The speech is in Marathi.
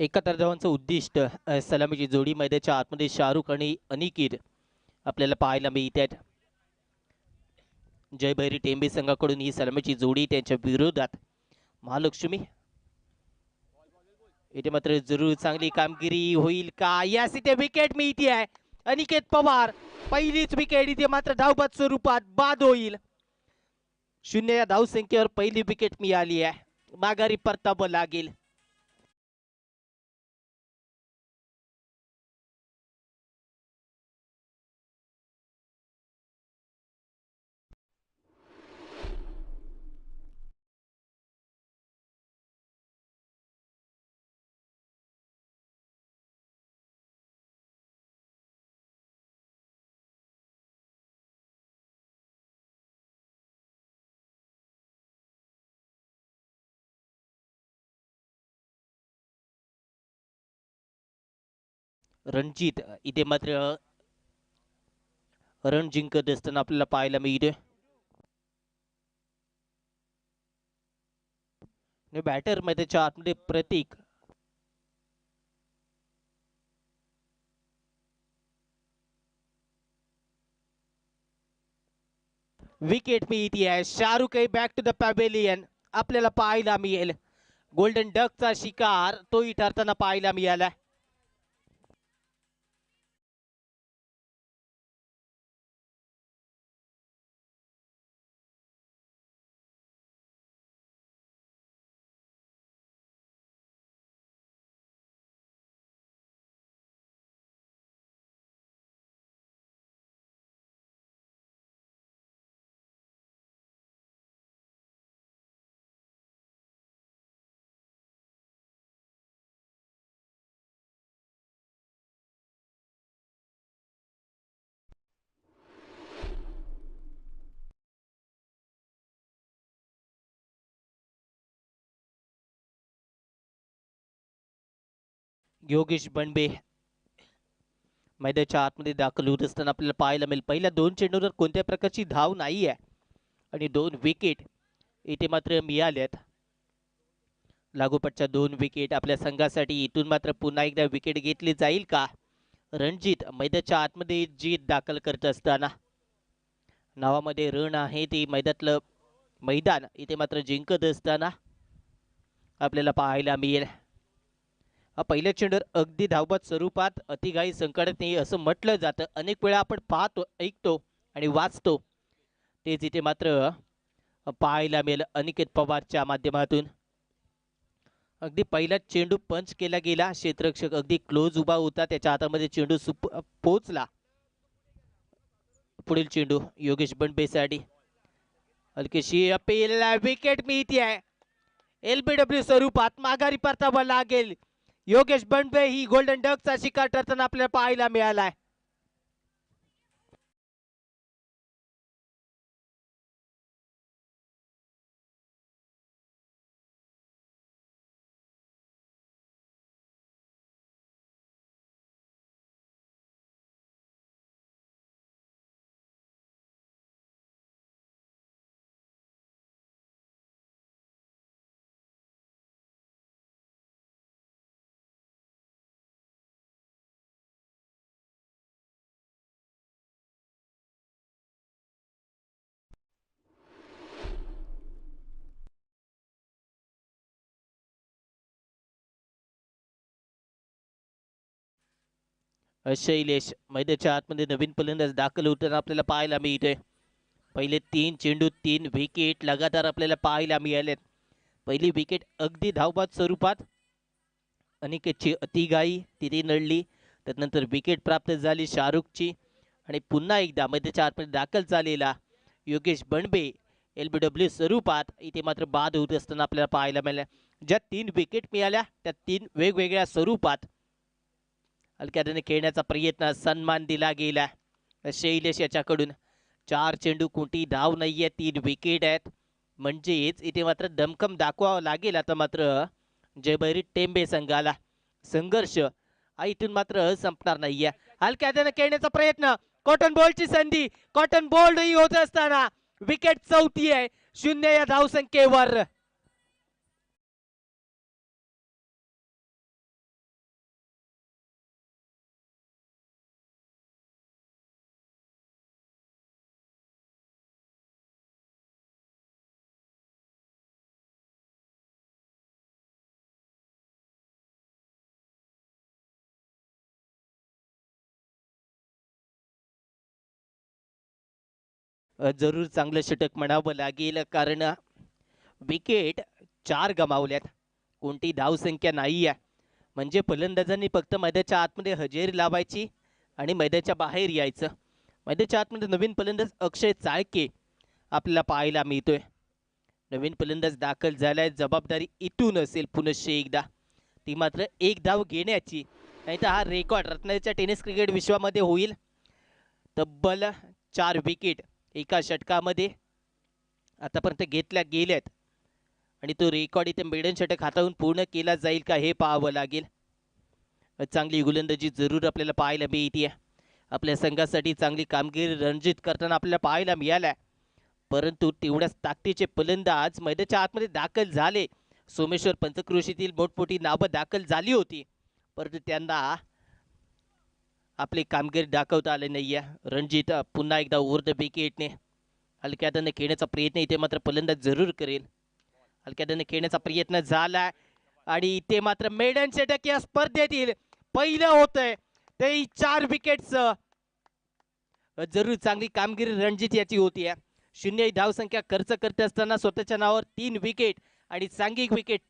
71 धावांचं उद्दिष्ट सलामीची जोडी मैदानाच्या आतमध्ये शाहरुख आणि अनिकेत आपल्याला पाहायला मिळतात. जयभैरी टेंबे संघाकडून ही सलामीची जोडी त्यांच्या विरोधात महालक्ष्मी. इथे मात्र जरूर चांगली कामगिरी होईल का? यास इथे विकेट मिळते आहे. अनिकेत पवार पहिलीच विकेट इथे मात्र धावबाद स्वरूपात बाद होईल. 0 या धावसंख्येवर पहिली विकेट मिळाली आहे. माघारी परतावं लागेल. रणजित इथे मात्र रण जिंकत असताना आपल्याला पाहायला मिळते. बॅटर मैदानाच्या आतमध्ये प्रतीक विकेट मिळती आहे. Shahrukh back to the pavilion आपल्याला पाहायला मिळेल. गोल्डन डकचा शिकार तोही ठरताना पाहायला मिळाला. योगेश बनबे मैदानाच्या आतमध्ये दाखल होत असताना आपल्याला पाहायला मिळेल. पहिल्या 2 चेंडूवर कोणत्या प्रकारची धाव नाही आहे आणि 2 विकेट इथे मात्र मिळाल्यात. लागोपाठच्या 2 विकेट आपल्या संघासाठी. इथून मात्र पुन्हा एकदा विकेट घेतली जाईल का? रणजित मैदानाच्या आतमध्ये जीत दाखल करत असताना नावामध्ये रण आहे ते मैदानातलं मैदान इथे मात्र जिंकत असताना आपल्याला पाहायला मिळेल. पहिल्या चेंडूवर अगदी धावबाद स्वरूपात अतिघाई संकटात नाही असं म्हटलं जातं. अनेक वेळा आपण पाहतो, ऐकतो आणि वाचतो. तेच इथे मात्र पाहायला मिळेल अनिकेत पवारच्या माध्यमातून. अगदी पहिला चेंडू पंच केला गेला. क्षेत्ररक्षक अगदी क्लोज उभा होता. त्याच्या हातामध्ये चेंडू पोहोचला. पुढील चेंडू योगेश बनबेसाठी हलकीशी अपील. विकेट मिळते आहे. LBW स्वरूपात माघारी परतावं लागेल. योगेश बनबे ही गोल्डन डकचा शिकार ठरताना आपल्याला पाहायला मिळालाय. शैलेश मैदानाच्या आतमध्ये नवीन फलंदाज दाखल होताना आपल्याला पाहायला मिळते. पहिले 3 चेंडू 3 विकेट लगातार आपल्याला पाहायला मिळालेत. पहिली विकेट अगदी धावबाद स्वरूपात अनिकेतची अतिघाई तिथे नडली. त्यानंतर विकेट प्राप्त झाली शाहरुखची आणि पुन्हा एकदा मैदानाच्या आतमध्ये दाखल झालेला योगेश बनबे LBW स्वरूपात इथे मात्र बाद होत असताना आपल्याला पाहायला मिळाल्या. ज्या 3 विकेट मिळाल्या त्या 3 वेगवेगळ्या स्वरूपात हलक्याने खेळण्याचा प्रयत्न, सन्मान दिला गेला शैलेश याच्याकडून. 4 चेंडू कोणती धाव नाहीये, 3 विकेट आहेत. म्हणजेच इथे मात्र दमखम दाखवावं लागेल आता मात्र जयभैरी टेंबे संघाला. संघर्ष इथून मात्र संपणार नाहीये. हलक्याने खेळण्याचा प्रयत्न, कॉटन बॉलची संधी, कॉटन बॉल ही होत असताना विकेट चौथी आहे 0 या धावसंख्येवर. जरूर चांगलं षटक म्हणावं लागेल, कारण विकेट 4 गमावल्यात. कोणती धावसंख्या नाही आहे. म्हणजे फलंदाजांनी फक्त मैदानाच्या आतमध्ये हजेरी लावायची आणि मैदानाच्या बाहेर यायचं. मैदानाच्या आतमध्ये नवीन फलंदाज अक्षय चाळके आपल्याला पाहायला मिळतोय. नवीन फलंदाज दाखल झालाय. जबाबदारी इथून असेल पुनश्च एकदा, ती मात्र एक धाव घेण्याची. नाहीतर हा रेकॉर्ड रत्नागिरीच्या टेनिस क्रिकेट विश्वामध्ये होईल. तब्बल 4 विकेट एका षटकामध्ये आतापर्यंत घेतल्या गेल्यात आणि तो रेकॉर्ड इथे मेडन षटक हाताळून पूर्ण केला जाईल का हे पाहावं लागेल. चांगली गोलंदाजी जरूर आपल्याला पाहायला मिळते. आपल्या संघासाठी चांगली कामगिरी रणजित करताना आपल्याला पाहायला मिळाल्या. परंतु तेवढ्याच ताकदीचे फलंदाज मैदानाच्या आतमध्ये दाखल झाले. सोमेश्वर पंचक्रोशीतील मोठमोठी नावं दाखल झाली होती, परंतु त्यांना आपली कामगिरी दाखवता आले नाही आहे. रणजित पुन्हा एकदा ओव्हर द विकेटने हलक्यादाने खेळण्याचा प्रयत्न इथे मात्र फलंदाज जरूर करेल. हलक्यादाने खेळण्याचा प्रयत्न झाला आणि इथे मात्र मेडन षटक या स्पर्धेतील पहिलं होतंय. ते 4 विकेट्स. जरूर चांगली कामगिरी रणजित याची होती आहे. 0 धावसंख्या खर्च करत असताना स्वतःच्या नावावर 3 विकेट आणि सांघिक विकेट